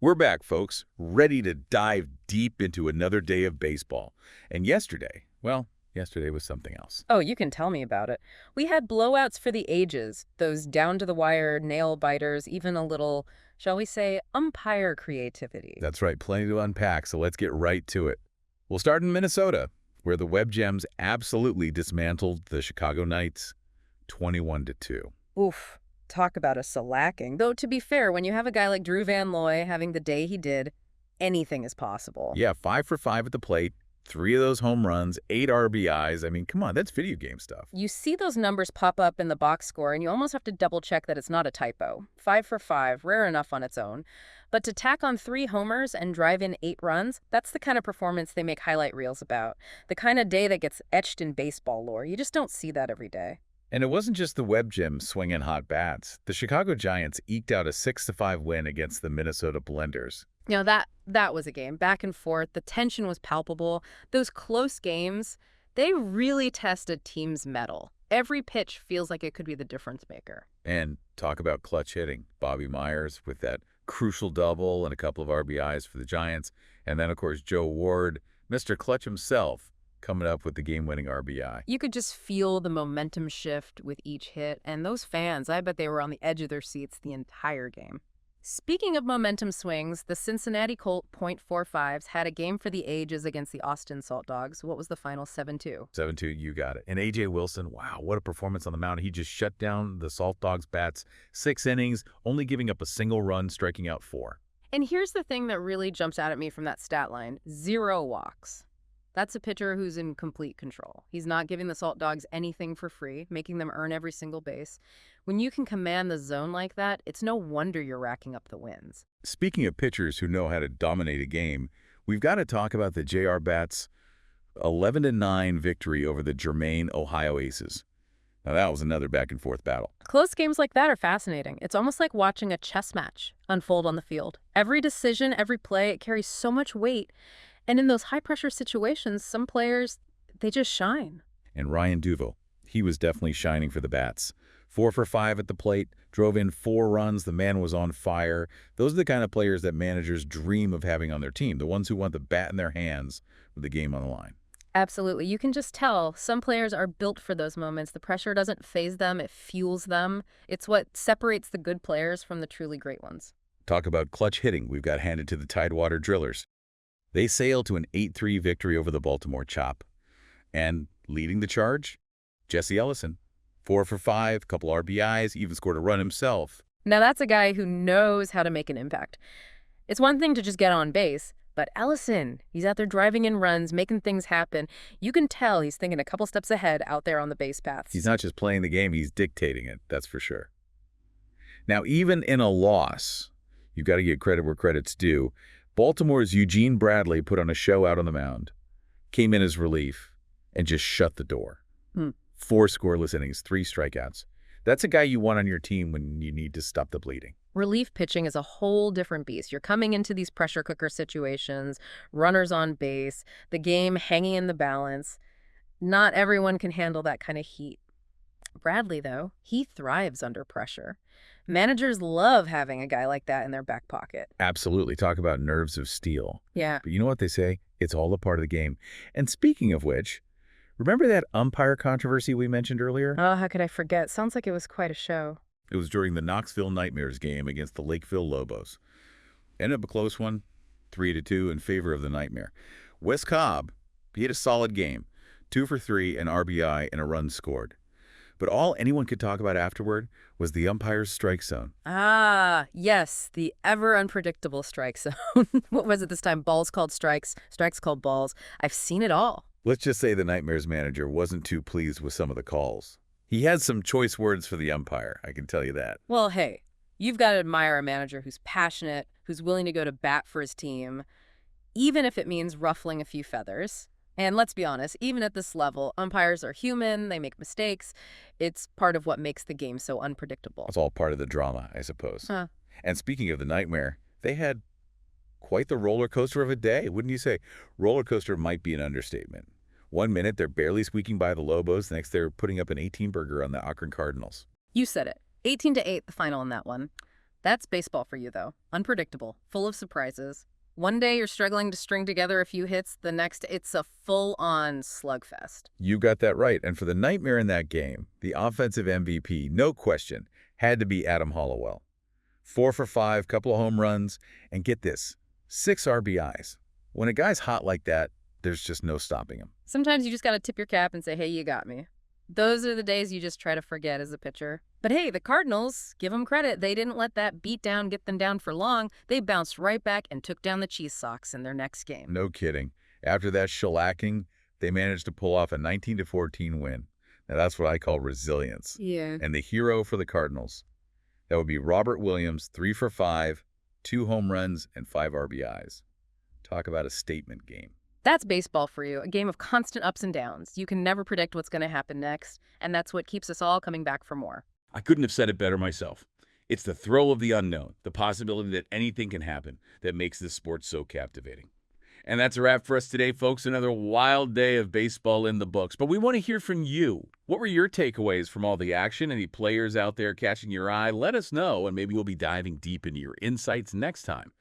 We're back, folks, ready to dive deep into another day of baseball. And yesterday was something else. Oh, you can tell me about it. We had blowouts for the ages, those down-to-the-wire nail-biters, even a little, shall we say, umpire creativity. That's right, plenty to unpack, so let's get right to it. We'll start in Minnesota, where the Webb Gems absolutely dismantled the Chicago Knights 21-2. Oof, talk about a shellacking. Though, to be fair, when you have a guy like Drew Van Looy having the day he did, anything is possible. Yeah, 5 for 5 at the plate. 3 of those home runs, 8 RBIs. I mean, come on, that's video game stuff. You see those numbers pop up in the box score, and you almost have to double-check that it's not a typo. 5 for 5, rare enough on its own. But to tack on 3 homers and drive in 8 runs, that's the kind of performance they make highlight reels about. The kind of day that gets etched in baseball lore. You just don't see that every day. And it wasn't just the Webb Gems swinging hot bats. The Chicago Giants eked out a 6-5 win against the Minnesota Blenders. You know, that was a game. Back and forth. The tension was palpable. Those close games, they really test a team's mettle. Every pitch feels like it could be the difference maker. And talk about clutch hitting. Bobby Myers with that crucial double and a couple of RBIs for the Giants. And then, of course, Joe Ward, Mr. Clutch himself, coming up with the game-winning RBI. You could just feel the momentum shift with each hit. And those fans, I bet they were on the edge of their seats the entire game. Speaking of momentum swings, the Cincinnati Colt .45s had a game for the ages against the Austin Salt Dogs. What was the final? 7-2. 7-2, you got it. And A.J. Wilson, wow, what a performance on the mound. He just shut down the Salt Dogs' bats. 6 innings, only giving up a single run, striking out 4. And here's the thing that really jumps out at me from that stat line. 0 walks. That's a pitcher who's in complete control. He's not giving the Salt Dogs anything for free, making them earn every single base. When you can command the zone like that, it's no wonder you're racking up the wins. Speaking of pitchers who know how to dominate a game, we've got to talk about the J.R. Bats' 11-9 victory over the Germain, Ohio Aces. Now, that was another back-and-forth battle. Close games like that are fascinating. It's almost like watching a chess match unfold on the field. Every decision, every play, it carries so much weight. And in those high-pressure situations, some players, they just shine. And Ryan Duval, he was definitely shining for the Bats. 4 for 5 at the plate, drove in 4 runs. The man was on fire. Those are the kind of players that managers dream of having on their team, the ones who want the bat in their hands with the game on the line. Absolutely. You can just tell some players are built for those moments. The pressure doesn't faze them. It fuels them. It's what separates the good players from the truly great ones. Talk about clutch hitting. We've got handed to the Tidewater Drillers. They sailed to an 8-3 victory over the Baltimore Chop. And leading the charge, Jesse Ellison. 4 for 5, couple RBIs, even scored a run himself. Now that's a guy who knows how to make an impact. It's one thing to just get on base, but Ellison, he's out there driving in runs, making things happen. You can tell he's thinking a couple steps ahead out there on the base paths. He's not just playing the game, he's dictating it, that's for sure. Now, even in a loss, you've got to give credit where credit's due. Baltimore's Eugene Bradley put on a show out on the mound, came in as relief, and just shut the door. 4 scoreless innings, 3 strikeouts. That's a guy you want on your team when you need to stop the bleeding. Relief pitching is a whole different beast. You're coming into these pressure cooker situations, runners on base, the game hanging in the balance. Not everyone can handle that kind of heat. Bradley, though, he thrives under pressure. Managers love having a guy like that in their back pocket. Absolutely. Talk about nerves of steel. Yeah. But you know what they say? It's all a part of the game. And speaking of which, remember that umpire controversy we mentioned earlier? Oh, how could I forget? Sounds like it was quite a show. It was during the Knoxville Nightmares game against the Lakeville Lobos. Ended up a close one, 3-2 in favor of the Nightmare. Wes Cobb, he had a solid game. 2 for 3, an RBI, and a run scored. But all anyone could talk about afterward was the umpire's strike zone. Ah, yes, the ever unpredictable strike zone. What was it this time? Balls called strikes, strikes called balls. I've seen it all. Let's just say the Nightmares manager wasn't too pleased with some of the calls. He had some choice words for the umpire, I can tell you that. Well, hey, you've got to admire a manager who's passionate, who's willing to go to bat for his team, even if it means ruffling a few feathers. And let's be honest, even at this level, umpires are human, they make mistakes. It's part of what makes the game so unpredictable. It's all part of the drama, I suppose. And speaking of the Nightmare, they had quite the roller coaster of a day, wouldn't you say? Roller coaster might be an understatement. 1 minute, they're barely squeaking by the Lobos. The next, they're putting up an 18-burger on the Akron Cardinals. You said it. 18-8, the final in that one. That's baseball for you, though. Unpredictable, full of surprises. One day you're struggling to string together a few hits, the next it's a full-on slugfest. You got that right. And for the nightmare in that game, the offensive MVP, no question, had to be Adam Hollowell. 4 for 5, couple of home runs, and get this, 6 RBIs. When a guy's hot like that, there's just no stopping him. Sometimes you just got to tip your cap and say, hey, you got me. Those are the days you just try to forget as a pitcher. But hey, the Cardinals, give them credit. They didn't let that beatdown get them down for long. They bounced right back and took down the Cheese Sox in their next game. No kidding. After that shellacking, they managed to pull off a 19-14 win. Now that's what I call resilience. Yeah. And the hero for the Cardinals, that would be Robert Williams, 3 for 5, 2 home runs, and 5 RBIs. Talk about a statement game. That's baseball for you, a game of constant ups and downs. You can never predict what's going to happen next, and that's what keeps us all coming back for more. I couldn't have said it better myself. It's the thrill of the unknown, the possibility that anything can happen, that makes this sport so captivating. And that's a wrap for us today, folks. Another wild day of baseball in the books. But we want to hear from you. What were your takeaways from all the action? Any players out there catching your eye? Let us know, and maybe we'll be diving deep into your insights next time